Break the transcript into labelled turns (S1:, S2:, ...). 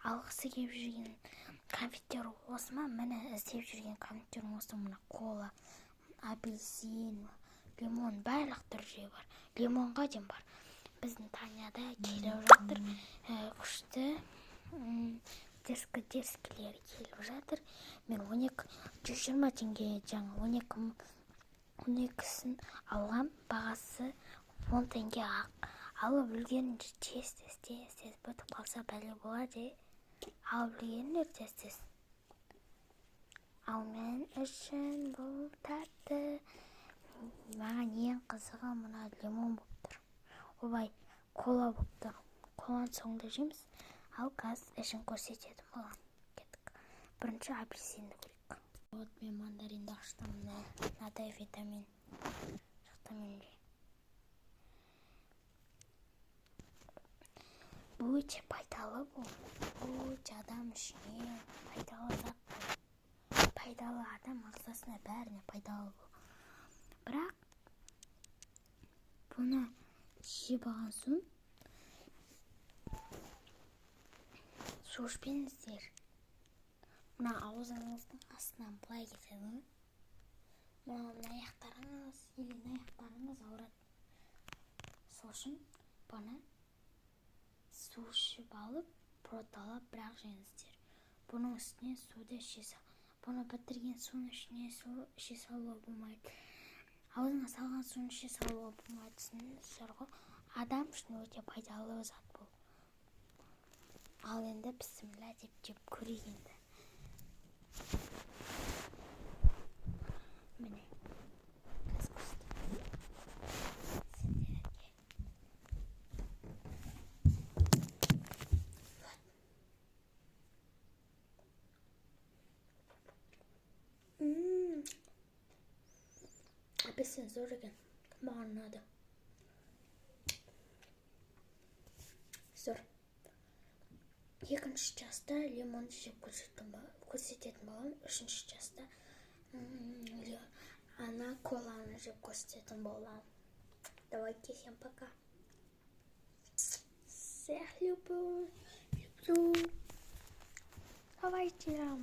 S1: алғысы келіп жүрген конфеттер осы ма? Міне іздеп жүрген конфеттер осы. Мына кола, апельсин, лимон, барлық түрде бар. Лимонға дейін бар. Біздің Таняда келіп жатыр. Күшті дерскілер келіп жатыр. Мен 120 теңге жаңа 12-сін алғам. Бағасы 10 теңге ақ. Алып үлгерін тез бөтіп қалса бәле болады. Алып үлгерін тез. Ал мен үшін бұл тәтті. Маған ең қызығы мына лимон болып тұр. Обай, кола болып тұр. Коланы соңында жейміз. Ал газ ішін көрсетеді маған. Кеттік. Бірінші апельсинді көрейік. Вот мен мандаринді аштым. Мынадай витамин. Бұл өте пайдалы бұл. Бұл өте адам үшін пайдалы зат. Пайдалы адам ағзасына бәріне пайдалы бұл. Бірақ бұны жеп алған соң су ішпеңіздер. Мына аузыңыздың астынан былай кетеді. Мына аяқтарыңыз ауырады. Сол үшін бұны су ішіп алып, проталап бірақ жеңіздер. Бұның үстіне суды іше сал. Бұны бітірген суын ішіне су іше салуға болмайды. Аузыңа салған суын іше салуға болмайды. Түсініңіздер ғой? Адам үшін өте пайдалы зат бұл. Ал енді бісміллә деп жеп көрейік енді. Міне. Газ көрсетейін. Апельсин зор екен. Маған ұнады. Зор. Екінші жаста лимонды жеп көрсететін болам. Үшінші жаста ана коланы жеп көрсететін болам. Давайте, всем пока. Всех люблю. Давайте.